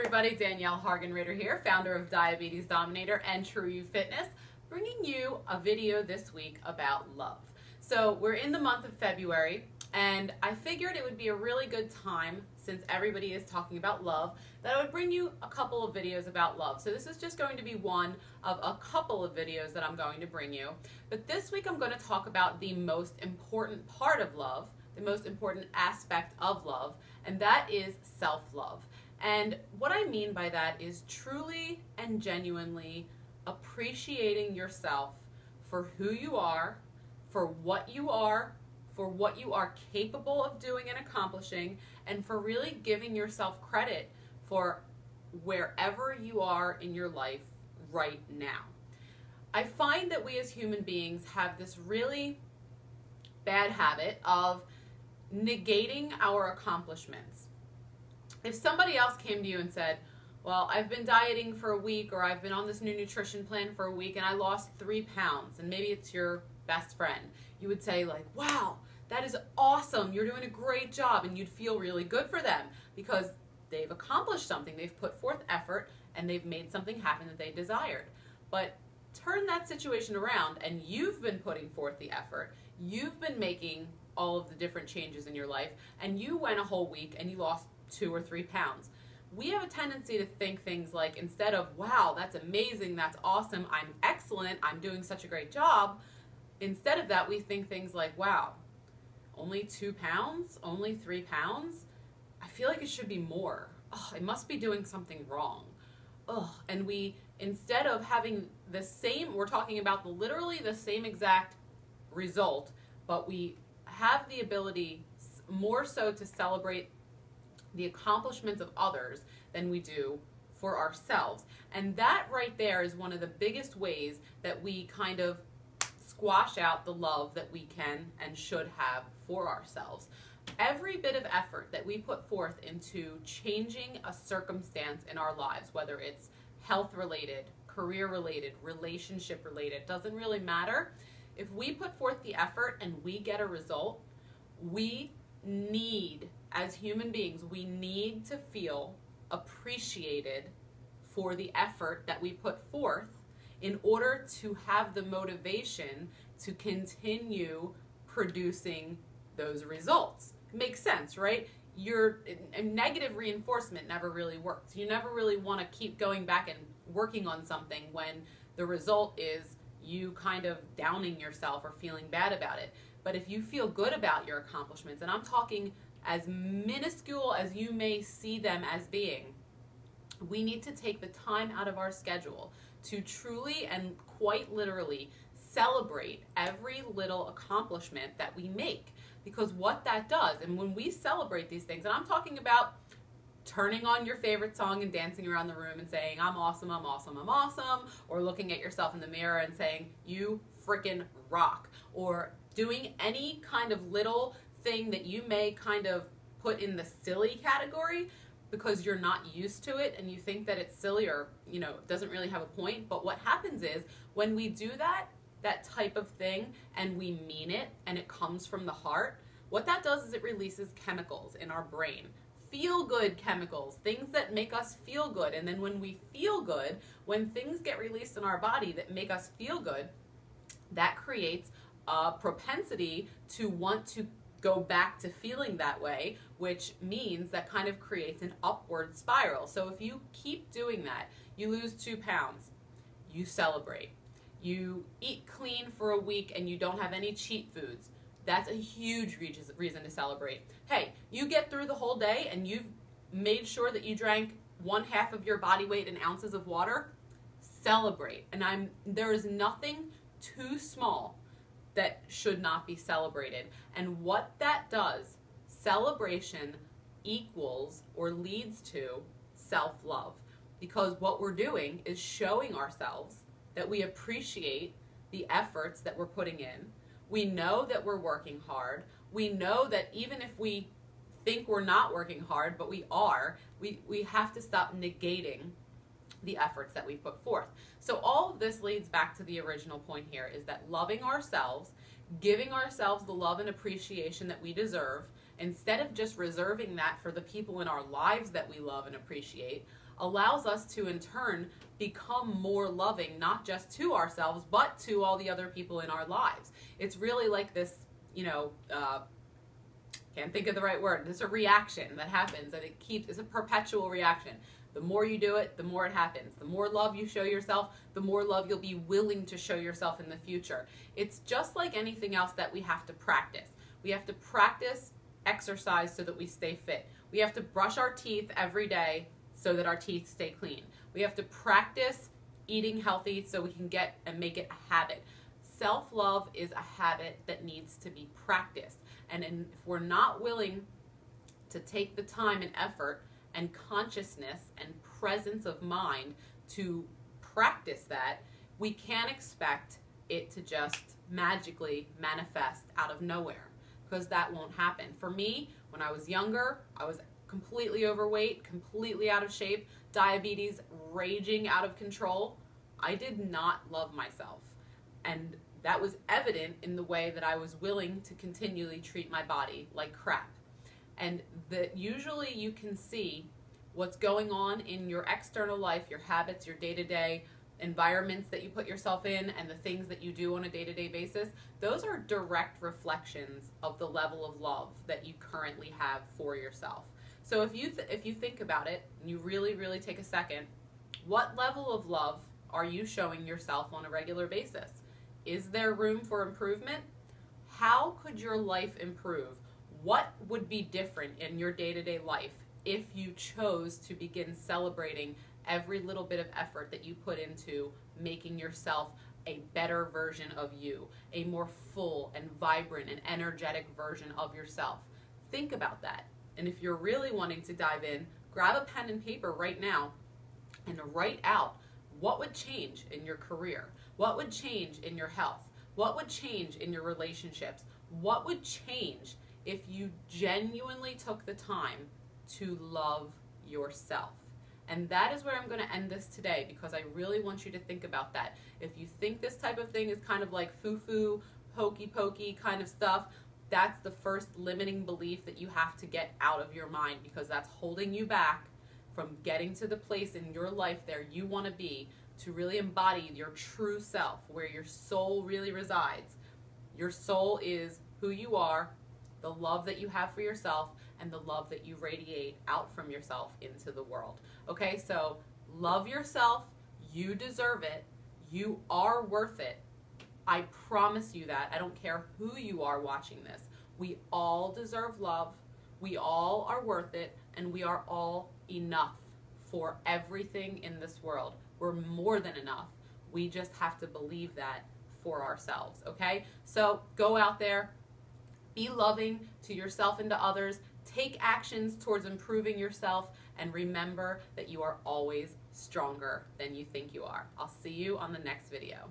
everybody, Danielle Hargan-Ritter here, founder of Diabetes Dominator and True You Fitness, bringing you a video this week about love. So we're in the month of February, and I figured it would be a really good time, since everybody is talking about love, that I would bring you a couple of videos about love. So this is just going to be one of a couple of videos that I'm going to bring you. But this week I'm going to talk about the most important part of love, the most important aspect of love, and that is self-love. And what I mean by that is truly and genuinely appreciating yourself for who you are, for what you are capable of doing and accomplishing, and for really giving yourself credit for wherever you are in your life right now. I find that we as human beings have this really bad habit of negating our accomplishments. If somebody else came to you and said, well, I've been dieting for a week, or I've been on this new nutrition plan for a week and I lost 3 pounds, and maybe it's your best friend, you would say like, wow, that is awesome, you're doing a great job, and you'd feel really good for them because they've accomplished something, they've put forth effort, and they've made something happen that they desired. But turn that situation around, and you've been putting forth the effort, you've been making all of the different changes in your life, and you went a whole week and you lost 2 or 3 pounds. We have a tendency to think things like, instead of, wow, that's amazing, that's awesome, I'm excellent, I'm doing such a great job, instead of that we think things like, wow, only 2 pounds, only 3 pounds, I feel like it should be more. Oh, I must be doing something wrong. Oh, and we, instead of having the same, we're talking about literally the same exact result, but we have the ability more so to celebrate the accomplishments of others than we do for ourselves. And that right there is one of the biggest ways that we kind of squash out the love that we can and should have for ourselves. Every bit of effort that we put forth into changing a circumstance in our lives, whether it's health related, career related, relationship related, doesn't really matter. If we put forth the effort and we get a result, we need, as human beings, we need to feel appreciated for the effort that we put forth in order to have the motivation to continue producing those results. Makes sense, right? Negative reinforcement never really works. You never really want to keep going back and working on something when the result is you kind of downing yourself or feeling bad about it. But if you feel good about your accomplishments, and I'm talking as minuscule as you may see them as being, we need to take the time out of our schedule to truly and quite literally celebrate every little accomplishment that we make. Because what that does, and when we celebrate these things, and I'm talking about turning on your favorite song and dancing around the room and saying, I'm awesome, I'm awesome, I'm awesome, or looking at yourself in the mirror and saying, you freaking rock, or doing any kind of little thing that you may kind of put in the silly category because you're not used to it and you think that it's silly or, you know, doesn't really have a point. But what happens is when we do that type of thing and we mean it and it comes from the heart, what that does is it releases chemicals in our brain. Feel-good chemicals, things that make us feel good. And then when we feel good, when things get released in our body that make us feel good, that creates a propensity to want to go back to feeling that way, which means that kind of creates an upward spiral. So if you keep doing that, you lose 2 pounds, you celebrate. You eat clean for a week and you don't have any cheat foods. That's a huge reason to celebrate. Hey, you get through the whole day and you've made sure that you drank 1/2 of your body weight in ounces of water. Celebrate. And there is nothing too small that should not be celebrated. And what that does, celebration equals or leads to self-love. Because what we're doing is showing ourselves that we appreciate the efforts that we're putting in. We know that we're working hard. We know that even if we think we're not working hard, but we are, we have to stop negating the efforts that we put forth. So all of this leads back to the original point here, is that loving ourselves, giving ourselves the love and appreciation that we deserve, instead of just reserving that for the people in our lives that we love and appreciate, allows us to in turn become more loving, not just to ourselves, but to all the other people in our lives. It's really like this, can't think of the right word. It's a reaction that happens, and it's a perpetual reaction. The more you do it, the more it happens. The more love you show yourself, the more love you'll be willing to show yourself in the future. It's just like anything else that we have to practice. We have to practice exercise so that we stay fit. We have to brush our teeth every day so that our teeth stay clean. We have to practice eating healthy so we can get and make it a habit. Self-love is a habit that needs to be practiced. And if we're not willing to take the time and effort and consciousness and presence of mind to practice that, we can't expect it to just magically manifest out of nowhere, because that won't happen. For me, when I was younger, I was completely overweight, completely out of shape, diabetes raging out of control. I did not love myself. And that was evident in the way that I was willing to continually treat my body like crap. And that usually you can see what's going on in your external life, your habits, your day-to-day environments that you put yourself in, and the things that you do on a day-to-day basis. Those are direct reflections of the level of love that you currently have for yourself. So if you think about it, and you really, really take a second, what level of love are you showing yourself on a regular basis? Is there room for improvement? How could your life improve? What would be different in your day-to-day life if you chose to begin celebrating every little bit of effort that you put into making yourself a better version of you, a more full and vibrant and energetic version of yourself? Think about that. And if you're really wanting to dive in, grab a pen and paper right now and write out what would change in your career, what would change in your health, what would change in your relationships, what would change if you genuinely took the time to love yourself. And that is where I'm going to end this today, because I really want you to think about that. If you think this type of thing is kind of like foo-foo, hokey-pokey kind of stuff, that's the first limiting belief that you have to get out of your mind, because that's holding you back from getting to the place in your life there you want to be, to really embody your true self, where your soul really resides. Your soul is who you are, the love that you have for yourself, and the love that you radiate out from yourself into the world. Okay, so love yourself. You deserve it. You are worth it. I promise you that. I don't care who you are watching this. We all deserve love. We all are worth it, and we are all enough for everything in this world. We're more than enough. We just have to believe that for ourselves, okay? So go out there, be loving to yourself and to others, take actions towards improving yourself, and remember that you are always stronger than you think you are. I'll see you on the next video.